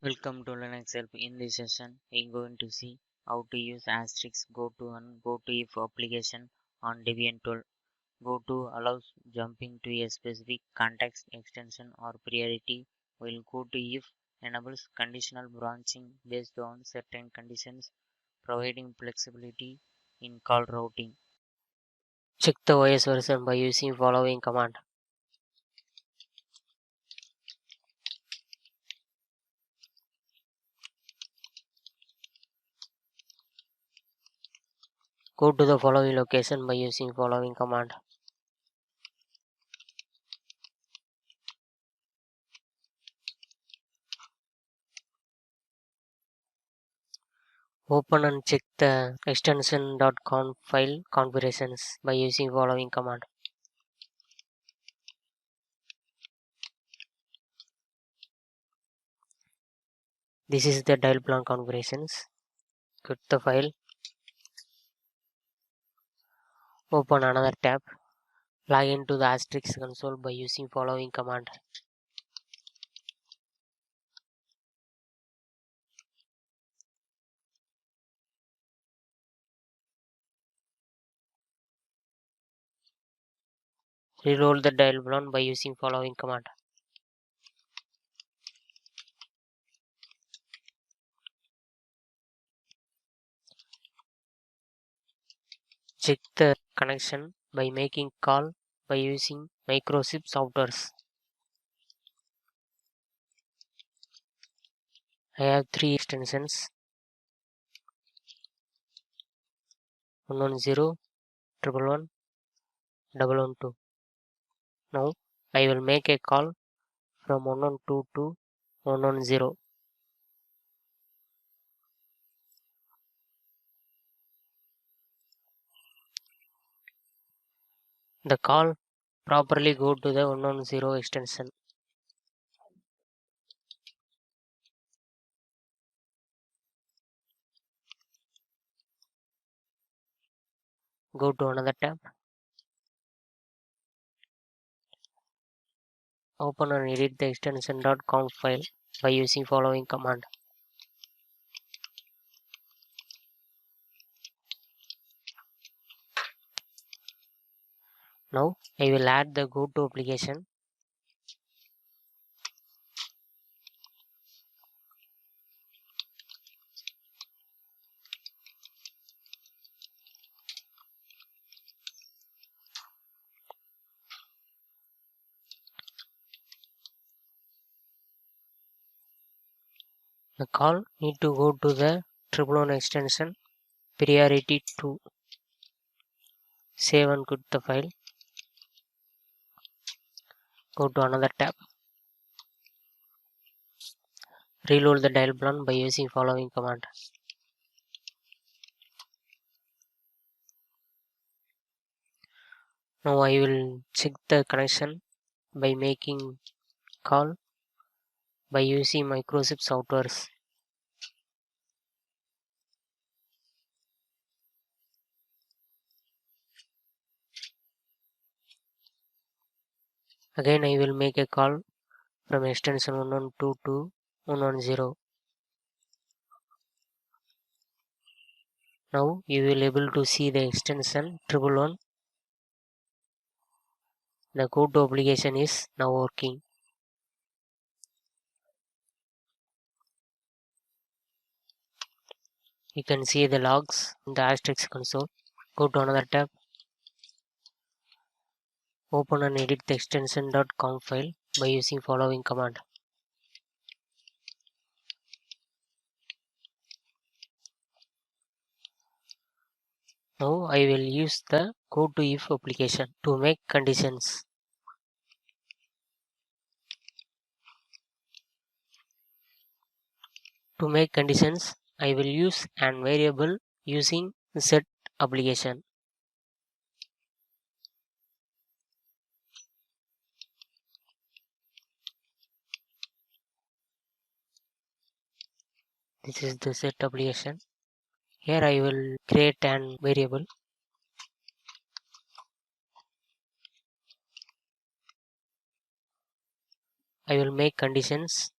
Welcome to Linux Help. In this session, we are going to see how to use Asterisk Goto and GotoIf application on Debian tool. Goto allows jumping to a specific context extension or priority, while GotoIf enables conditional branching based on certain conditions, providing flexibility in call routing. Check the OS version by using following command. Go to the following location by using following command. Open and check the extension.conf file configurations by using following command. This is the dial plan configurations. Quit the file. Open another tab. Log into the Asterisk console by using following command. Reload the dial plan by using following command. Check the connection by making call by using microchip softwares. I have 3 extensions: 110, 111, 112. Now I will make a call from 112 to 110. The call properly go to the 110 extension. Go to another tab. Open and edit the extension.conf file by using following command. Now I will add the Goto application. The call need to go to the 111 extension priority 2. Save and quit the file. Go to another tab. Reload the dial plan by using following command. Now I will check the connection by making call by using microchip softwares. Again I will make a call from extension 112 to 110. Now you will able to see the extension 111. The Goto application is now working. You can see the logs in the Asterisk console. Go to another tab. Open and edit the extension.conf file by using following command. Now I will use the GotoIf application to make conditions. To make conditions, I will use an variable using set application. This is the set application. Here I will create an variable. I will make conditions.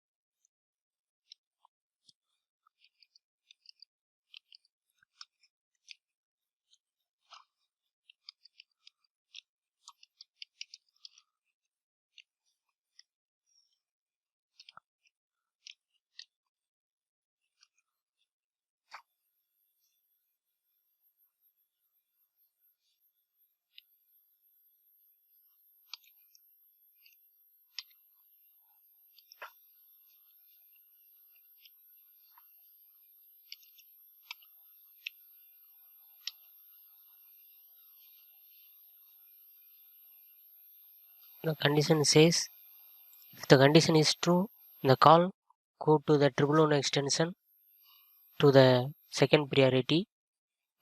The condition says if the condition is true, the call go to the triple extension to the second priority.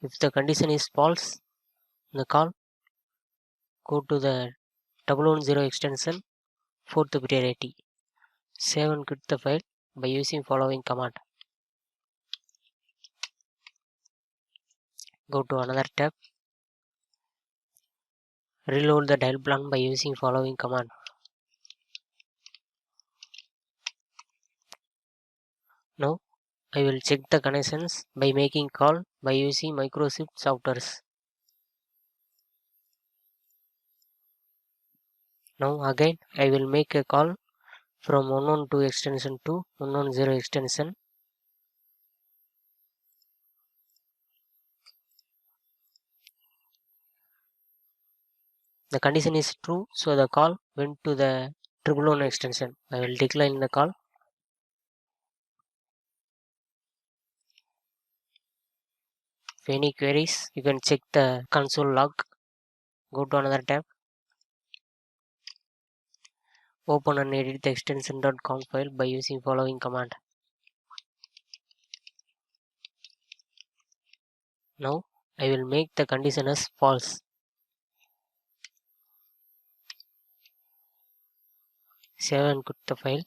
If the condition is false, the call go to the 110 extension fourth priority. Save and quit the file by using following command. Go to another tab. Reload the dial plan by using following command. Now I will check the connections by making call by using Microsoft softwares. Now again I will make a call from 112 extension to 110 extension. The condition is true, so the call went to the 111 extension. I will decline the call. If any queries, you can check the console log. Go to another tab. Open and edit the extension.conf file by using following command. Now I will make the condition as false. Save and quit the file.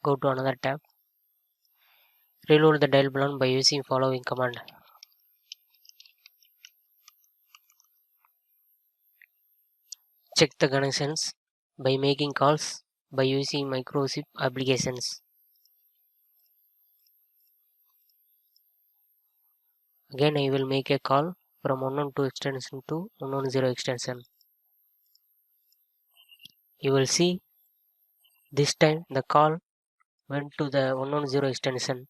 Go to another tab. Reload the dial plan by using following command. Check the connections by making calls by using Microsoft applications. Again I will make a call from 112 extension to 110 extension. You will see this time the call went to the 110 extension.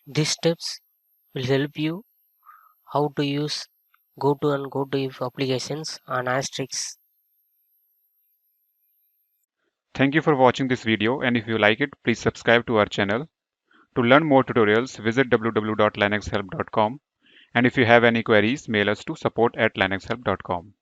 These steps will help you how to use Goto and GotoIf applications on Asterisk. Thank you for watching this video, and if you like it, please subscribe to our channel. To learn more tutorials, visit www.linuxhelp.com, and if you have any queries, mail us to support@linuxhelp.com.